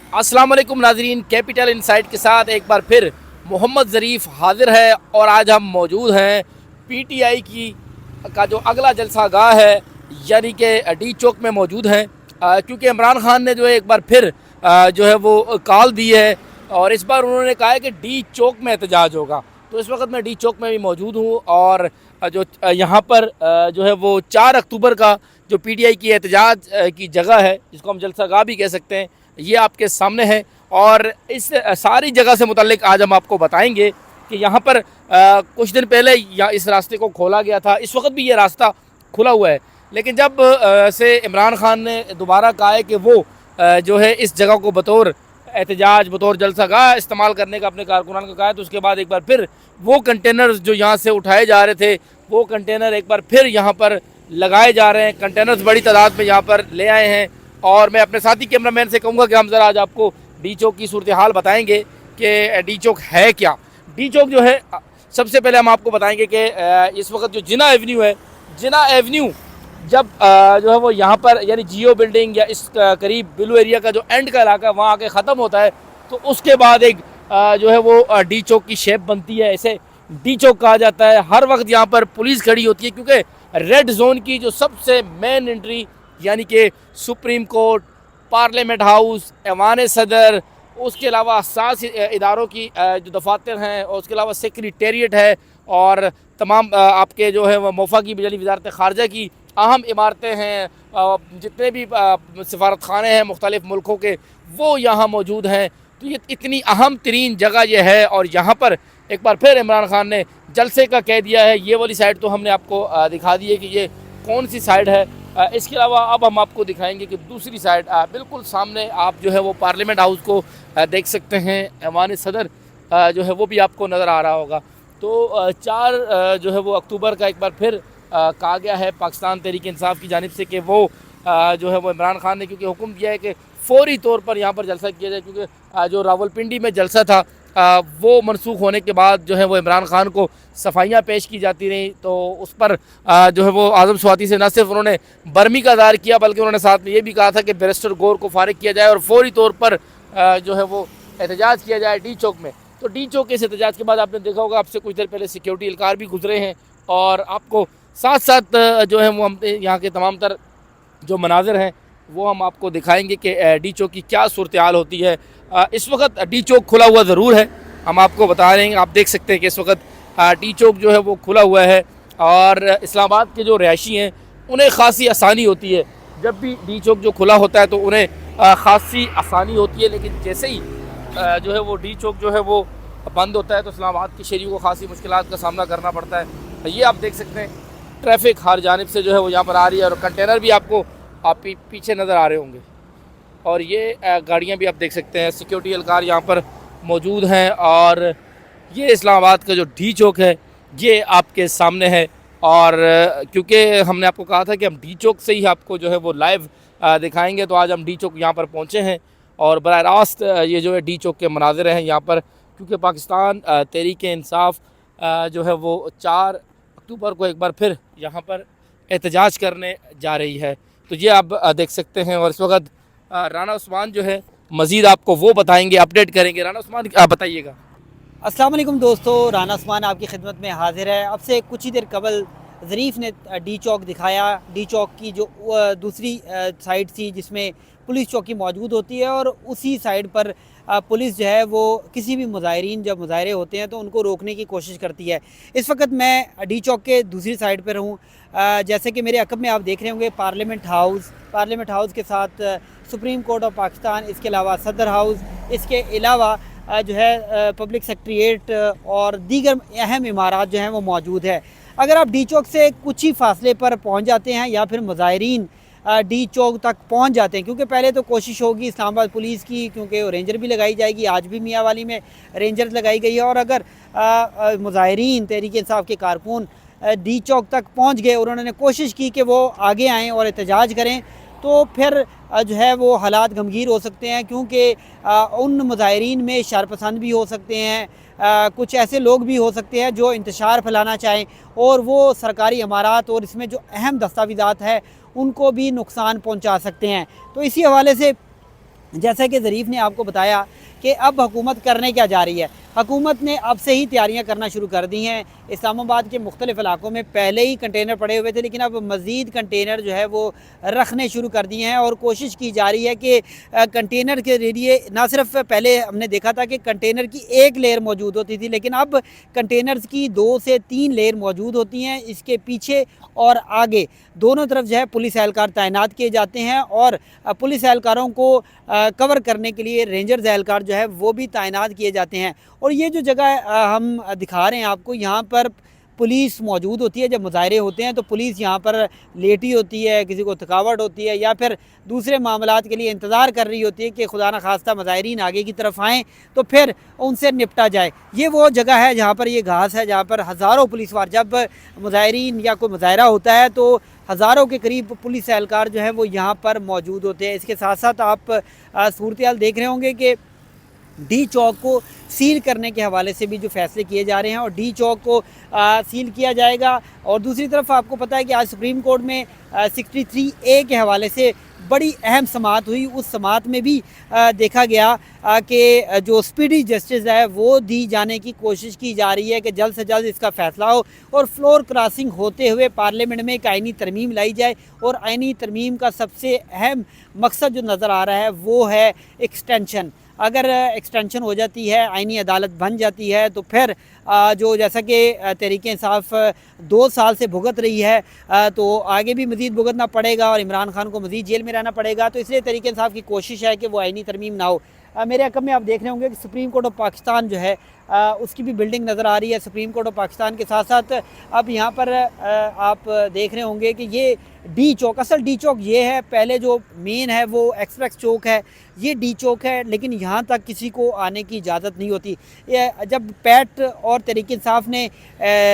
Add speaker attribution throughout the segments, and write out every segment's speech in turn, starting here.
Speaker 1: अस्सलाम वालेकुम नाजरीन, कैपिटल इनसाइट के साथ एक बार फिर मोहम्मद ज़रीफ़ हाजिर है और आज हम मौजूद हैं पीटीआई की का जो अगला जलसा गाह है यानी कि डी चौक में मौजूद हैं, क्योंकि इमरान खान ने जो है एक बार फिर जो है वो कॉल दी है और इस बार उन्होंने कहा है कि डी चौक में एहतजाज होगा। तो इस वक्त मैं डी चौक में भी मौजूद हूँ और जो यहाँ पर जो है वो 4 अक्टूबर का जो पीटीआई की एहतजाज की जगह है, जिसको हम जलसा गाह भी कह सकते हैं, ये आपके सामने है। और इस सारी जगह से मुतल्लिक आज हम आपको बताएंगे कि यहाँ पर कुछ दिन पहले या इस रास्ते को खोला गया था, इस वक्त भी ये रास्ता खुला हुआ है, लेकिन जब से इमरान खान ने दोबारा कहा है कि वो जो है इस जगह को बतौर एहतजाज, बतौर जलसा गाह इस्तेमाल करने का अपने कारकुनान को कहा है, तो उसके बाद एक बार फिर वो कंटेनर्स जो यहाँ से उठाए जा रहे थे, वो कंटेनर एक बार फिर यहाँ पर लगाए जा रहे हैं। कंटेनर्स बड़ी तादाद में यहाँ पर ले आए हैं और मैं अपने साथी कैमरामैन से कहूँगा कि हम ज़रा आज आपको डी चौक की सूरत हाल बताएंगे कि डी चौक है क्या। डी चौक जो है, सबसे पहले हम आपको बताएंगे कि इस वक्त जो जिना एवेन्यू है, जिना एवेन्यू जब जो है वो यहाँ पर यानी जियो बिल्डिंग या इस करीब बिलू एरिया का जो एंड का इलाका वहाँ आके ख़त्म होता है, तो उसके बाद एक जो है वो डी चौक की शेप बनती है। इसे डी चौक कहा जाता है। हर वक्त यहाँ पर पुलिस खड़ी होती है क्योंकि रेड जोन की जो सबसे मेन एंट्री यानी कि सुप्रीम कोर्ट, पार्लियामेंट हाउस, ऐवान सदर, उसके अलावा सात इदारों की जो दफातर हैं और उसके अलावा सेक्रेटेरिएट है और तमाम आपके जो है वह वफाकी बिजली वजारत ख़ारजा की अहम इमारतें हैं, जितने भी सफारत खाने हैं मुख्तलिफ़ मुल्कों के, वो यहाँ मौजूद हैं। तो ये इतनी अहम तरीन जगह ये है और यहाँ पर एक बार फिर इमरान खान ने जलसे का कह दिया है। ये वाली साइड तो हमने आपको दिखा दी है कि ये कौन सी साइड है। इसके अलावा अब हम आपको दिखाएंगे कि दूसरी साइड बिल्कुल सामने आप जो है वो पार्लियामेंट हाउस को देख सकते हैं। ऐवान सदर जो है वो भी आपको नज़र आ रहा होगा। तो 4 जो है वो अक्टूबर का एक बार फिर कहा गया है पाकिस्तान तहरीक इंसाफ की जानिब से कि वो जो है वो इमरान खान ने क्योंकि हुक्म दिया है कि फ़ौरी तौर पर यहाँ पर जलसा किया जाए, क्योंकि जो रावलपिंडी में जलसा था वो मनसूख होने के बाद जो है वो इमरान खान को सफाइयाँ पेश की जाती रहीं, तो उस पर जो है वो आज़म स्वाति से न सिर्फ उन्होंने बर्मी का दायर किया बल्कि उन्होंने साथ में ये भी कहा था कि बैरिस्टर गौर को फारिग किया जाए और फौरी तौर पर जो है वो एहतजाज किया जाए डी चौक में। तो डी चौक के इस एहतजाज के बाद आपने देखा होगा आपसे कुछ देर पहले सिक्योरिटी एहलकार भी गुजरे हैं और आपको साथ साथ जो है वो हम यहाँ के तमाम तर जो मनाजिर हैं वो हम आपको दिखाएंगे कि डी चौक की क्या सूरत हाल होती है। इस वक्त डी चौक खुला हुआ ज़रूर है, हम आपको बता रहे हैं। आप देख सकते हैं कि इस वक्त डी चौक जो है वो खुला हुआ है और इस्लामाबाद के जो रहायशी हैं उन्हें ख़ासी आसानी होती है। जब भी डी चौक जो खुला होता है तो उन्हें ख़ासी आसानी होती है, लेकिन जैसे ही जो है वो डी चौक जो है वो बंद होता है तो इस्लामाबाद के शहरियों को ख़ासी मुश्किलात का सामना करना पड़ता है। ये आप देख सकते हैं ट्रैफिक हर जानिब से जो है वो यहाँ पर आ रही है और कंटेनर भी आपको आप पीछे नज़र आ रहे होंगे और ये गाड़ियाँ भी आप देख सकते हैं। सिक्योरिटी एहलकार यहाँ पर मौजूद हैं और ये इस्लामाबाद का जो डी चौक है ये आपके सामने है। और क्योंकि हमने आपको कहा था कि हम डी चौक से ही आपको जो है वो लाइव दिखाएंगे, तो आज हम डी चौक यहाँ पर पहुँचे हैं और बराह रास्त ये जो है डी चौक के मनाज़िर हैं यहाँ पर, क्योंकि पाकिस्तान तहरीक इंसाफ जो है वो 4 अक्टूबर को एक बार फिर यहाँ पर एहतजाज करने जा रही है। तो ये आप देख सकते हैं और इस वक्त राना उस्मान जो है मज़ीद आपको वो बताएंगे, अपडेट करेंगे। राना उस्मान आप बताइएगा।
Speaker 2: अस्सलाम वालेकुम दोस्तों, राना उस्मान आपकी खिदमत में हाजिर है। अब से कुछ ही देर कबल ज़रीफ़ ने डी चौक दिखाया। डी चौक की जो दूसरी साइड थी जिसमें पुलिस चौकी मौजूद होती है और उसी साइड पर पुलिस जो है वो किसी भी मुज़ाहिरीन जब मुज़ाहरे होते हैं तो उनको रोकने की कोशिश करती है। इस वक्त मैं डी चौक के दूसरी साइड पर हूँ। जैसे कि मेरे अकब में आप देख रहे होंगे पार्लियामेंट हाउस के साथ सुप्रीम कोर्ट ऑफ पाकिस्तान, इसके अलावा सदर हाउस, इसके अलावा जो है पब्लिक सेक्रेटेरिएट और दीगर अहम इमारत जो हैं वो मौजूद है। अगर आप डी चौक से कुछ ही फासले पर पहुंच जाते हैं या फिर मुज़ाहिरीन डी चौक तक पहुंच जाते हैं, क्योंकि पहले तो कोशिश होगी इस्लामाबाद पुलिस की, क्योंकि रेंजर भी लगाई जाएगी, आज भी मियाँ वाली में रेंजर लगाई गई है। और अगर मुज़ाहिरीन तहरीक इंसाफ के कारकुन डी चौक तक पहुँच गए और उन्होंने कोशिश की कि वो आगे आएँ और एहतजाज करें, तो फिर जो है वो हालात गमगीर हो सकते हैं, क्योंकि उन मुज़ाहिरीन में शरपसंद भी हो सकते हैं, कुछ ऐसे लोग भी हो सकते हैं जो इंतशार फैलाना चाहें और वो सरकारी इमारत और इसमें जो अहम दस्तावेज़ात है उनको भी नुकसान पहुंचा सकते हैं। तो इसी हवाले से जैसा कि ज़रीफ़ ने आपको बताया कि अब हुकूमत करने क्या जा रही है। हुकूमत ने अब से ही तैयारियां करना शुरू कर दी हैं। इस्लामाबाद के मुख्तलिफ़ इलाकों में पहले ही कंटेनर पड़े हुए थे, लेकिन अब मज़ीद कंटेनर जो है वो रखने शुरू कर दिए हैं और कोशिश की जा रही है कि कंटेनर के ज़रिए ना सिर्फ पहले हमने देखा था कि कंटेनर की एक लेयर मौजूद होती थी, लेकिन अब कंटेनर्स की 2 से 3 लेयर मौजूद होती हैं। इसके पीछे और आगे दोनों तरफ जो है पुलिस एहलकार तैनात किए जाते हैं और पुलिस एहलकारों को कवर करने के लिए रेंजर्स एहलकार जो है वो भी तैनात किए जाते हैं। और ये जो जगह हम दिखा रहे हैं आपको, यहाँ पर पुलिस मौजूद होती है। जब मुजाहरे होते हैं तो पुलिस यहाँ पर लेटी होती है, किसी को थकावट होती है या फिर दूसरे मामलात के लिए इंतज़ार कर रही होती है कि खुदा न खास्ता मुजाहरीन आगे की तरफ आएँ तो फिर उनसे निपटा जाए। ये वो जगह है जहाँ पर ये घास है, जहाँ पर हज़ारों पुलिस वार, जब मुजाहरीन या कोई मुजाहरा होता है तो हज़ारों के करीब पुलिस एहलकार जो है वो यहाँ पर मौजूद होते हैं। इसके साथ साथ आप सूरत हाल देख रहे होंगे कि डी चौक को सील करने के हवाले से भी जो फैसले किए जा रहे हैं और डी चौक को सील किया जाएगा। और दूसरी तरफ आपको पता है कि आज सुप्रीम कोर्ट में 63A के हवाले से बड़ी अहम समाअत हुई। उस समाअत में भी देखा गया कि जो स्पीडी जस्टिस है वो दी जाने की कोशिश की जा रही है कि जल्द से जल्द इसका फ़ैसला हो और फ्लोर क्रॉसिंग होते हुए पार्लियामेंट में एक आइनी तरमीम लाई जाए। और आइनी तरमीम का सबसे अहम मकसद जो नज़र आ रहा है वो है एक्सटेंशन। अगर एक्सटेंशन हो जाती है, आइनी अदालत बन जाती है, तो फिर जो जैसा कि तहरीक इंसाफ 2 साल से भुगत रही है तो आगे भी मज़ीद भुगतना पड़ेगा और इमरान खान को मज़ीद जेल में रहना पड़ेगा। तो इसलिए तहरीक इंसाफ की कोशिश है कि वो आइनी तरमीम ना हो। मेरे अकब में आप देख रहे होंगे कि सुप्रीम कोर्ट ऑफ पाकिस्तान जो है उसकी भी बिल्डिंग नज़र आ रही है। सुप्रीम कोर्ट ऑफ पाकिस्तान के साथ साथ अब यहाँ पर आप देख रहे होंगे कि ये डी चौक, असल डी चौक ये है, पहले जो मेन है वो एक्सप्रेस चौक है, ये डी चौक है, लेकिन यहाँ तक किसी को आने की इजाज़त नहीं होती। जब पैट और तहरीक इंसाफ ने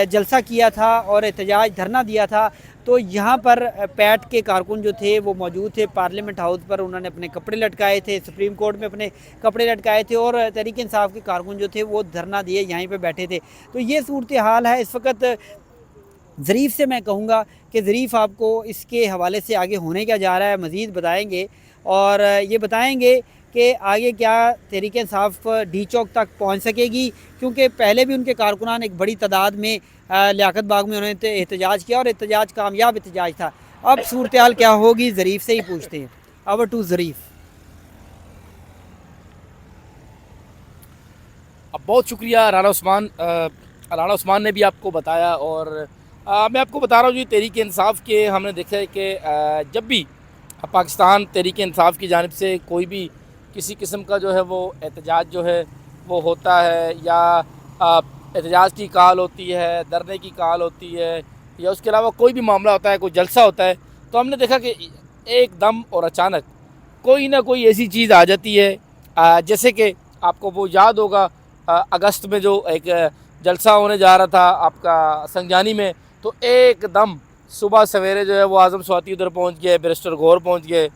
Speaker 2: जलसा किया था और एहतजाज धरना दिया था तो यहाँ पर पैट के कारकुन जो थे वो मौजूद थे। पार्लियामेंट हाउस पर उन्होंने अपने कपड़े लटकाए थे, सुप्रीम कोर्ट में अपने कपड़े लटकाए थे और तहरीक इंसाफ के कारकुन जो थे वो धरना दिए यहीं पे बैठे थे। तो ये सूरत हाल है इस वक्त। ज़रीफ़ से मैं कहूँगा कि ज़रीफ़ आपको इसके हवाले से आगे होने क्या जा रहा है मज़ीद बताएँगे और ये बताएँगे कि आगे क्या तहरीक इंसाफ डी चौक तक पहुँच सकेगी, क्योंकि पहले भी उनके कारकुनान एक बड़ी तादाद में लियाकत बाग में उन्होंने एहतजाज किया और एहतजाज कामयाब एहतजाज था। अब सूरत हाल क्या होगी ज़रीफ़ से ही पूछते हैं। ओवर टू ज़रीफ़।
Speaker 1: अब बहुत शुक्रिया राना उस्मान ने भी आपको बताया। और मैं आपको बता रहा हूँ जी, तहरीक इंसाफ के हमने देखा है कि जब भी पाकिस्तान तहरीक इंसाफ की जानिब से कोई भी किसी किस्म का जो है वो एहतजाज जो है वो होता है या एहतजाज की कॉल होती है, धरने की कॉल होती है या उसके अलावा कोई भी मामला होता है, कोई जलसा होता है, तो हमने देखा कि एकदम और अचानक कोई ना कोई ऐसी चीज़ आ जाती है। जैसे कि आपको वो याद होगा अगस्त में जो एक जलसा होने जा रहा था आपका संजानी में, तो एकदम सुबह सवेरे जो है वो आज़म स्वाति उधर पहुंच गए, बैरिस्टर गौर पहुंच गए।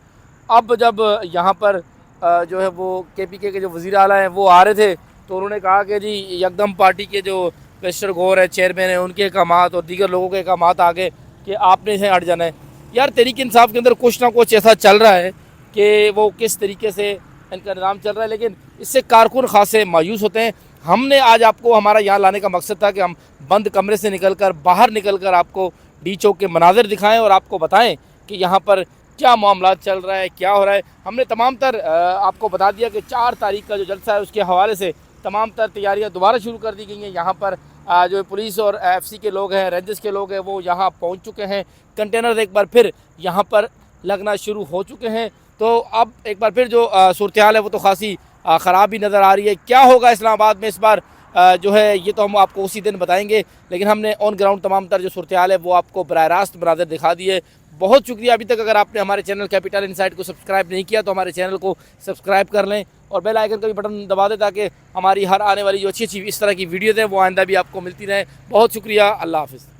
Speaker 1: अब जब यहाँ पर जो है वो KPK के जो वज़ीर आला हैं वो आ रहे थे तो उन्होंने कहा कि जी यकदम पार्टी के जो बैरिस्टर गौर है, चेयरमैन है, उनके अहकामात और दीगर लोगों के अहकामात आ गए कि आपने इसे हट जाना है। यार तहरीक इंसाफ के अंदर कुछ ना कुछ ऐसा चल रहा है कि वो किस तरीके से इनका निज़ाम चल रहा है, लेकिन इससे कारकुन खासे मायूस होते हैं। हमने आज आपको हमारा यहाँ लाने का मकसद था कि हम बंद कमरे से निकलकर बाहर निकलकर आपको डी चौक के मनाज़र दिखाएं और आपको बताएं कि यहाँ पर क्या मामला चल रहा है, क्या हो रहा है। हमने तमाम तर आपको बता दिया कि 4 तारीख का जो जलसा है उसके हवाले से तमाम तर तैयारियाँ दोबारा शुरू कर दी गई हैं। यहाँ पर जो पुलिस और FC के लोग हैं, रेंजर्स के लोग हैं, वो यहाँ पहुँच चुके हैं। कंटेनर एक बार फिर यहाँ पर लगना शुरू हो चुके हैं। तो अब एक बार फिर जो सूरत हाल है वो तो खासी ख़राब भी नज़र आ रही है। क्या होगा इस्लामाबाद में इस बार जो है ये तो हम आपको उसी दिन बताएंगे, लेकिन हमने ऑन ग्राउंड तमाम तर जो सूरत हाल है वो आपको बराह रास्त मनाज़र दिखा दिए। बहुत शुक्रिया। अभी तक अगर आपने हमारे चैनल कैपिटल इनसाइट को सब्सक्राइब नहीं किया तो हमारे चैनल को सब्सक्राइब कर लें और बेल आइकन का भी बटन दबा दें ताकि हमारी हर आने वाली जो अच्छी अच्छी इस तरह की वीडियोज़ हैं वो आइंदा भी आपको मिलती रहें। बहुत शुक्रिया। अल्लाह हाफ़िज़।